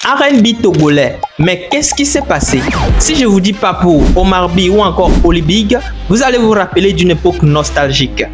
R&B togolais, mais qu'est-ce qui s'est passé? Si je vous dis Papou, Omar B ou encore Oli Big, vous allez vous rappeler d'une époque nostalgique.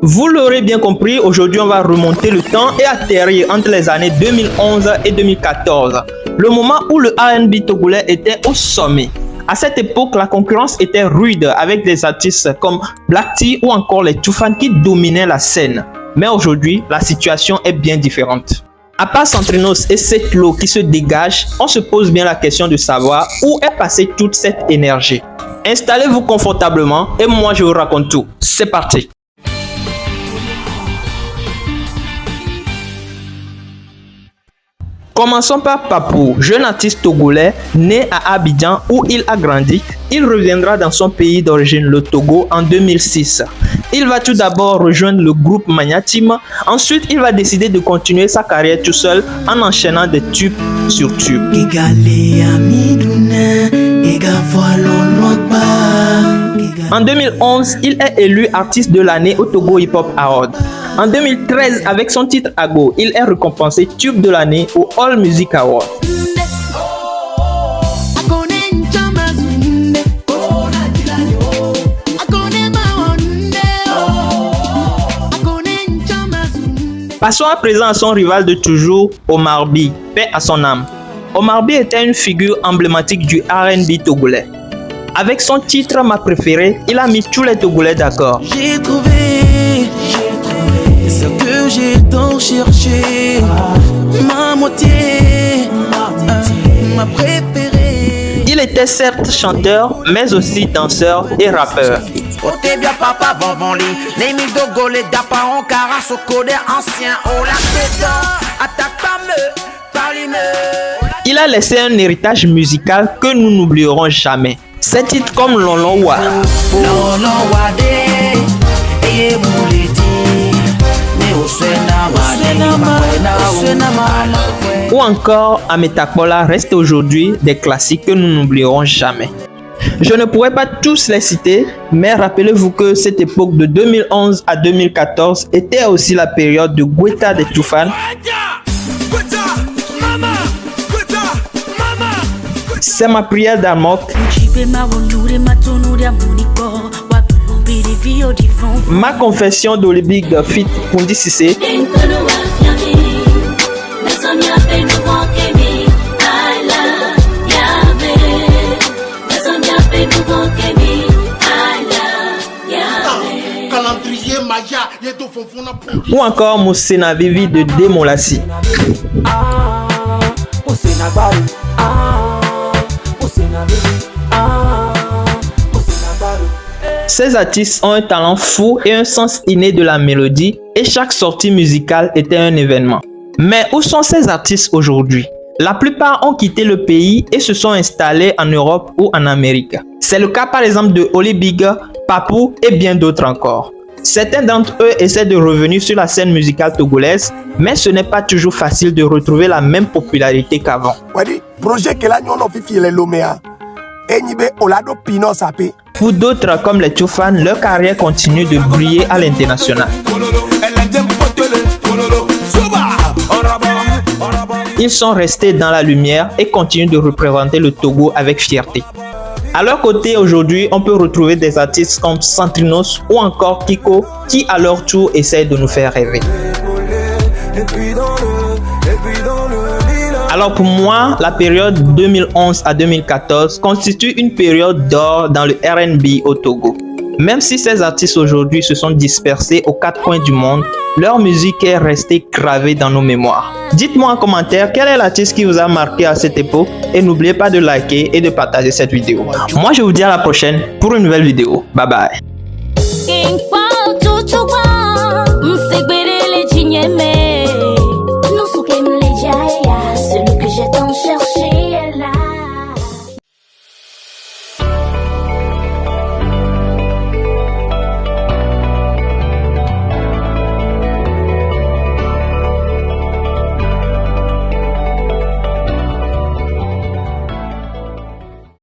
Vous l'aurez bien compris, aujourd'hui on va remonter le temps et atterrir entre les années 2011 et 2014, le moment où le R&B togolais était au sommet. À cette époque, la concurrence était rude avec des artistes comme Black T ou encore les Toufan qui dominaient la scène. Mais aujourd'hui, la situation est bien différente. À part Centrinos et Setlo qui se dégagent, on se pose bien la question de savoir où est passée toute cette énergie. Installez-vous confortablement et moi je vous raconte tout. C'est parti! Commençons par Papou, jeune artiste togolais né à Abidjan où il a grandi. Il reviendra dans son pays d'origine, le Togo, en 2006. Il va tout d'abord rejoindre le groupe Mania Team. Ensuite, il va décider de continuer sa carrière tout seul en enchaînant des tubes sur tubes. En 2011, il est élu artiste de l'année au Togo Hip Hop Award. En 2013, avec son titre Ago, il est récompensé tube de l'année au All Music Award. Passons à présent à son rival de toujours, Omar B, paix à son âme. Omar B était une figure emblématique du R&B togolais. Avec son titre Ma préférée, il a mis tous les Togolais d'accord. J'ai trouvé ce que j'ai tant cherché, ma moitié, ma préférée. Il était certes chanteur, mais aussi danseur et rappeur. Il a laissé un héritage musical que nous n'oublierons jamais. Ces titres comme Lolowa ou encore Ametakola restent aujourd'hui des classiques que nous n'oublierons jamais. Je ne pourrais pas tous les citer, mais rappelez-vous que cette époque de 2011 à 2014 était aussi la période de Gweta des Toufan. C'est ma prière d'Amok. Ma confession d'Oli Big Fit Kundi Sissé. Ou encore Moussena Vivi de Demolassi. Ces artistes ont un talent fou et un sens inné de la mélodie et chaque sortie musicale était un événement. Mais où sont ces artistes aujourd'hui? La plupart ont quitté le pays et se sont installés en Europe ou en Amérique. C'est le cas par exemple de Oli Big, Papou et bien d'autres encore. Certains d'entre eux essaient de revenir sur la scène musicale togolaise, mais ce n'est pas toujours facile de retrouver la même popularité qu'avant. Pour d'autres comme les Toufan, leur carrière continue de briller à l'international. Ils sont restés dans la lumière et continuent de représenter le Togo avec fierté. À leur côté, aujourd'hui, on peut retrouver des artistes comme Centrinos ou encore Kiko qui à leur tour essayent de nous faire rêver. Alors pour moi, la période 2011 à 2014 constitue une période d'or dans le R&B au Togo. Même si ces artistes aujourd'hui se sont dispersés aux quatre coins du monde, leur musique est restée gravée dans nos mémoires. Dites-moi en commentaire quel est l'artiste qui vous a marqué à cette époque et n'oubliez pas de liker et de partager cette vidéo. Moi je vous dis à la prochaine pour une nouvelle vidéo. Bye bye.